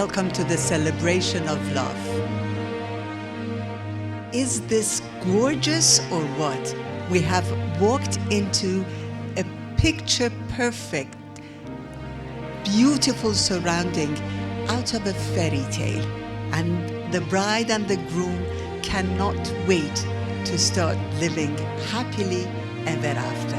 welcome to the celebration of love. Is this gorgeous or what? We have walked into a picture-perfect, beautiful surrounding out of a fairy tale, and the bride and the groom cannot wait to start living happily ever after.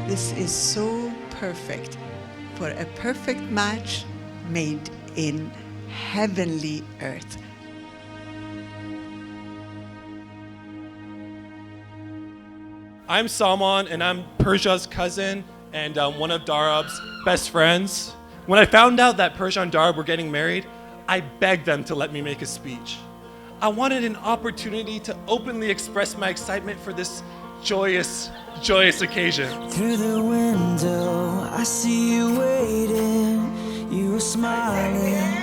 This is so perfect for a perfect match made in heavenly earth. I'm Salman, and I'm Persia's cousin and one of Darab's best friends. When I found out that Persia and Darab were getting married, I begged them to let me make a speech. I wanted an opportunity to openly express my excitement for this joyous occasion. Through the window, I see you waiting. You were smiling,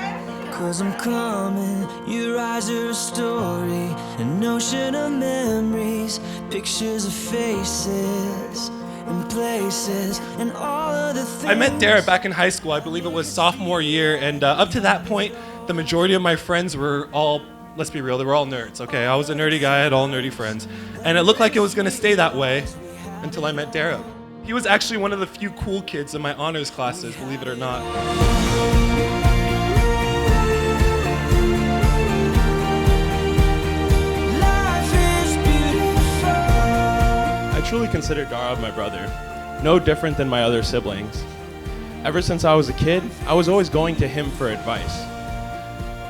'cause I'm coming. Your eyes are a story, an ocean of memories, pictures of faces and places, and all of the things. I met Darab back in high school. I believe it was sophomore year, and up to that point, the majority of my friends were all, let's be real, they were all nerds, okay? I was a nerdy guy, I had all nerdy friends. And it looked like it was gonna stay that way until I met Darab. He was actually one of the few cool kids in my honors classes, believe it or not. I truly consider Darab my brother, no different than my other siblings. Ever since I was a kid, I was always going to him for advice.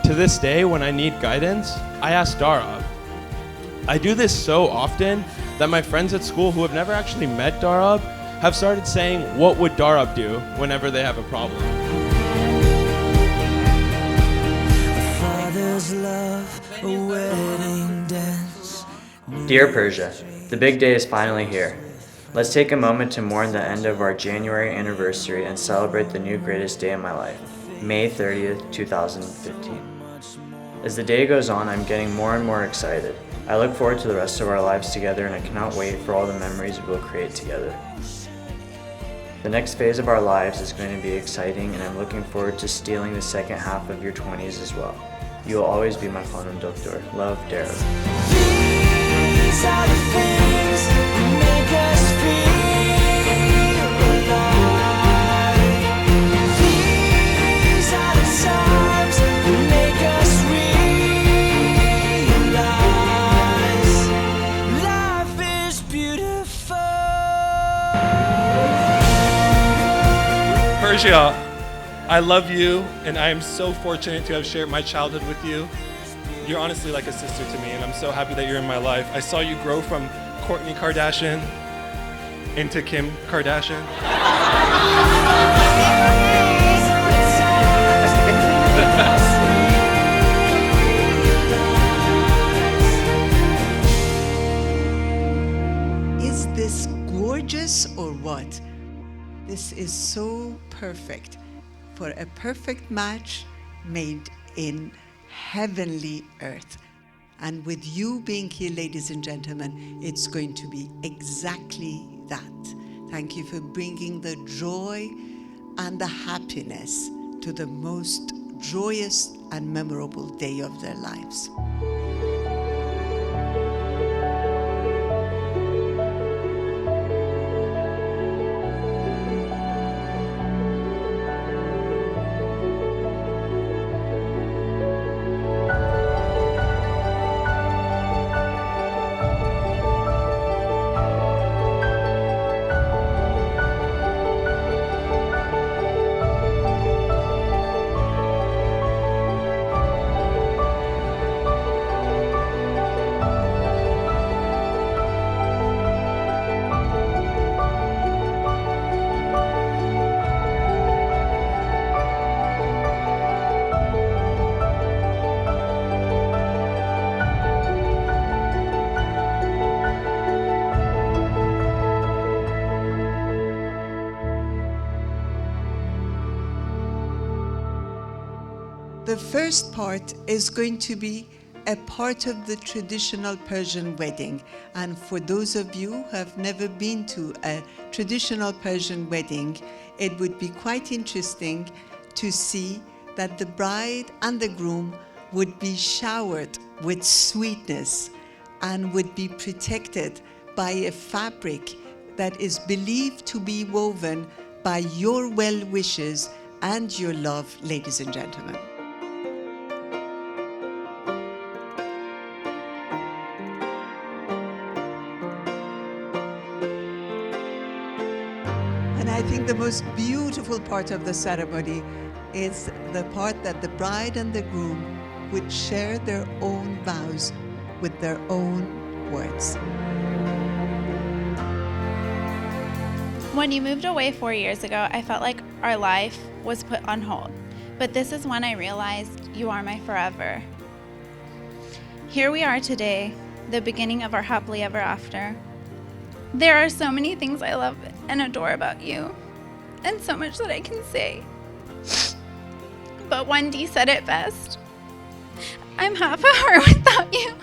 To this day, when I need guidance, I ask Darab. I do this so often that my friends at school who have never actually met Darab have started saying, what would Darab do whenever they have a problem? A father's love, a wedding dance. Dear Persia, the big day is finally here. Let's take a moment to mourn the end of our January anniversary and celebrate the new greatest day in my life, May 30th, 2015. As the day goes on, I'm getting more and more excited. I look forward to the rest of our lives together, and I cannot wait for all the memories we'll create together. The next phase of our lives is going to be exciting, and I'm looking forward to stealing the second half of your 20s as well. You will always be my Khanum Doktor. Love, Darab. These are the things that make us feel alive. These are the times that make us realize life is beautiful. Persia, I love you, and I am so fortunate to have shared my childhood with you. You're honestly like a sister to me, and I'm so happy that you're in my life. I saw you grow from Kourtney Kardashian into Kim Kardashian. Is this gorgeous or what? This is so perfect for a perfect match made in heavenly earth. And with you being here, ladies and gentlemen, it's going to be exactly that. Thank you for bringing the joy and the happiness to the most joyous and memorable day of their lives. The first part is going to be a part of the traditional Persian wedding. And for those of you who have never been to a traditional Persian wedding, it would be quite interesting to see that the bride and the groom would be showered with sweetness and would be protected by a fabric that is believed to be woven by your well wishes and your love, ladies and gentlemen. And I think the most beautiful part of the ceremony is the part that the bride and the groom would share their own vows with their own words. When you moved away 4 years ago, I felt like our life was put on hold. But this is when I realized you are my forever. Here we are today, the beginning of our happily ever after. There are so many things I love and adore about you, and so much that I can say. But Wendy said it best. I'm half a heart without you.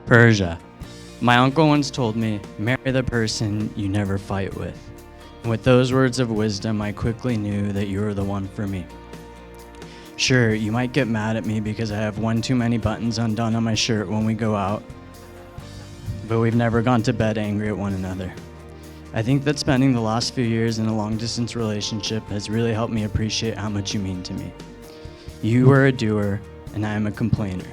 Persia. My uncle once told me, marry the person you never fight with. And with those words of wisdom, I quickly knew that you were the one for me. Sure, you might get mad at me because I have one too many buttons undone on my shirt when we go out, but we've never gone to bed angry at one another. I think that spending the last few years in a long-distance relationship has really helped me appreciate how much you mean to me. You are a doer, and I am a complainer.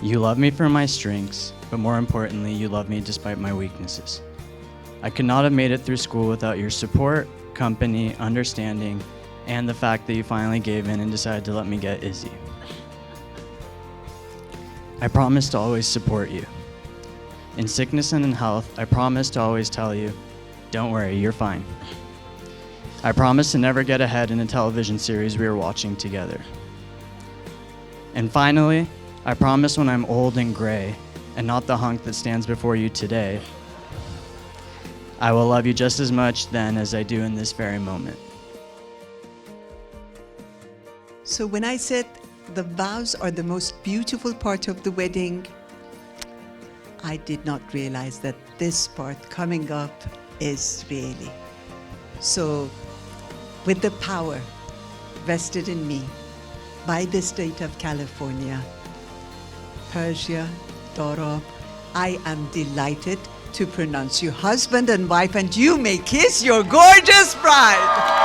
You love me for my strengths, but more importantly, you love me despite my weaknesses. I could not have made it through school without your support, company, understanding, and the fact that you finally gave in and decided to let me get Izzy. I promise to always support you. In sickness and in health, I promise to always tell you, don't worry, you're fine. I promise to never get ahead in a television series we are watching together. And finally, I promise when I'm old and gray, and not the hunk that stands before you today, I will love you just as much then as I do in this very moment. So when I said the vows are the most beautiful part of the wedding, I did not realize that this part coming up is really. So with the power vested in me by the state of California, Persia, Darab, I am delighted to pronounce you husband and wife, and you may kiss your gorgeous bride.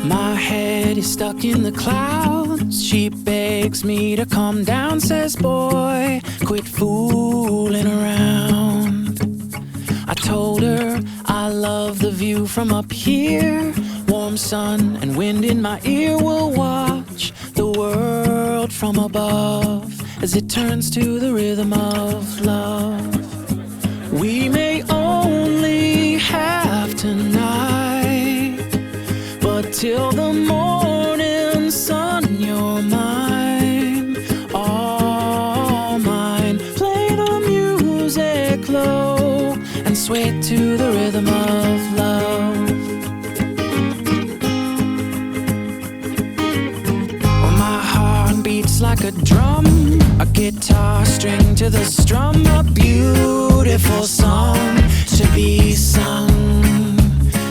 My head is stuck in the clouds. She begs me to calm down, says, boy, quit fooling around. I told her I love the view from up here. Warm sun and wind in my ear. Will watch the world from above as it turns to the rhythm of love. We may only have tonight, but till the morning sun, you're mine, all mine. Play the music low and sway to the rhythm of love. My heart beats like a drum, a guitar string to the strum, a beautiful song to be sung.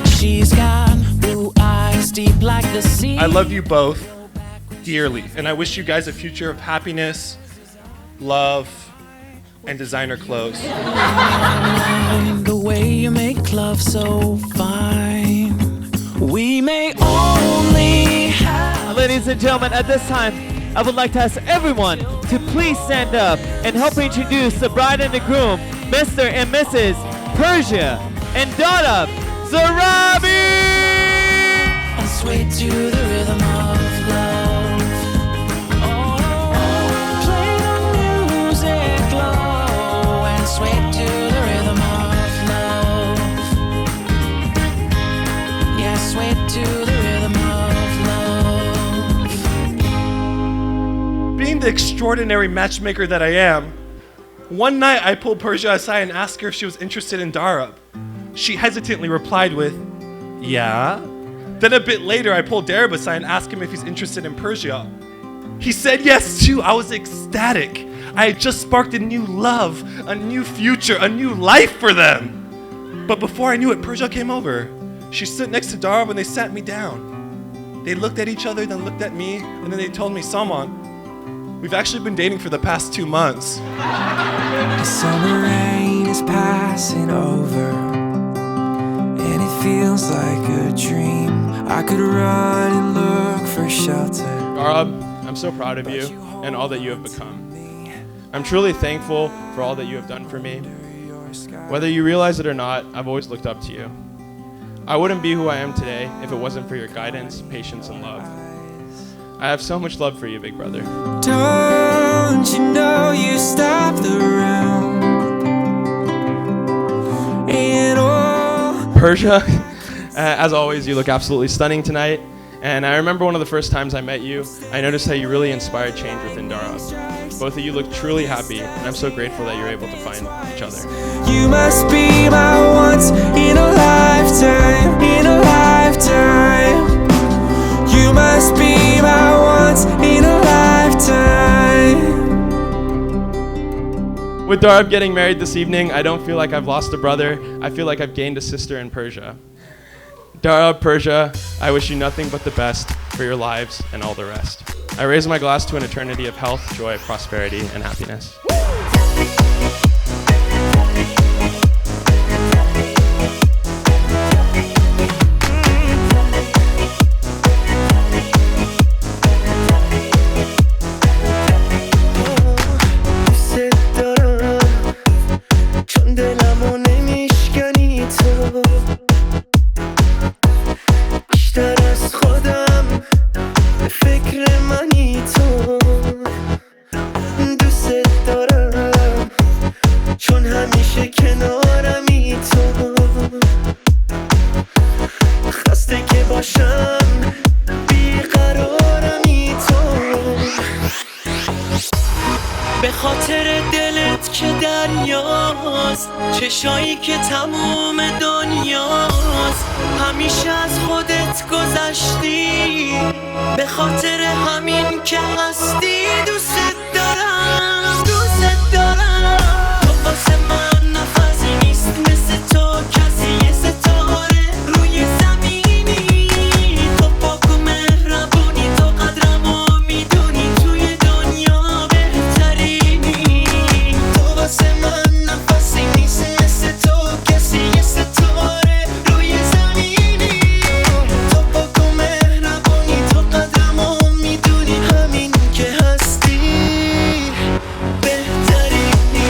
She's got blue eyes deep like the sea. I love you both dearly, and I wish you guys a future of happiness, love, and designer clothes. The way you make love so fine. We may only have. Ladies and gentlemen, at this time, I would like to ask everyone to please stand up and help me introduce the bride and the groom, Mr. and Mrs. Persia and Darab Zarrabi! And sway to the rhythm of love. Oh, play the music low and sway to the rhythm of love. Yeah, sway to the rhythm of love. the extraordinary matchmaker that I am. One night I pulled Persia aside and asked her if she was interested in Darab. She hesitantly replied with, "Yeah." Then a bit later I pulled Darab aside and asked him if he's interested in Persia. He said yes too. I was ecstatic. I had just sparked a new love, a new future, a new life for them. But before I knew it, Persia came over. She stood next to Darab and they sat me down. They looked at each other, then looked at me, and then they told me, "Salman, we've actually been dating for the past 2 months." The summer rain is passing over, and it feels like a dream. I could run and look for shelter. Darab, I'm so proud of you and all that you have become. I'm truly thankful for all that you have done for me. Whether you realize it or not, I've always looked up to you. I wouldn't be who I am today if it wasn't for your guidance, patience, and love. I have so much love for you, big brother. Don't you know you stopped the round? And oh, Persia, as always, you look absolutely stunning tonight. And I remember one of the first times I met you, I noticed how you really inspired change within Darab. Both of you look truly happy, and I'm so grateful that you're able to find each other. you must be my once in a lifetime, in a lifetime. You must be my once in a lifetime. With Darab getting married this evening, I don't feel like I've lost a brother. I feel like I've gained a sister in Persia. Darab, Persia, I wish you nothing but the best for your lives and all the rest. I raise my glass to an eternity of health, joy, prosperity, and happiness. به خاطر دلت که دریاست، چشایی که تموم دنیاست، همیشه از خودت گذشتی، به خاطر همین که هستی. دوست دارم، دوست دارم. تو واسه من نفسی نیست مثل تو کسی، یه ستاره روی زمینی. تو پاک و مهربونی، تو قدرمو میدونی، توی دنیا بهترینی. تو واسه من نفسی نیست مثل تو کسی، یه ستاره روی زمینی. تو پاک و مهربونی، تو قدرمو میدونی، همین که هستی بهترینی،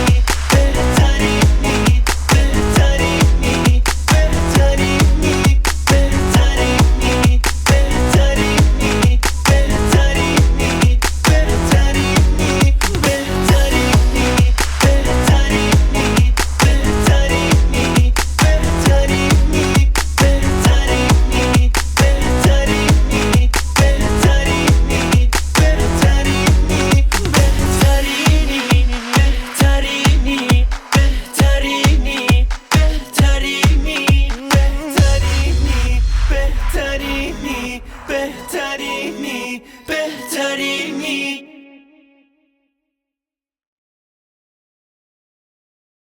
بهترینی، بهترینی، بهترینی، بهترینی، بهترینی، بهترینی، بهترینی، بهترینی، بهترینی.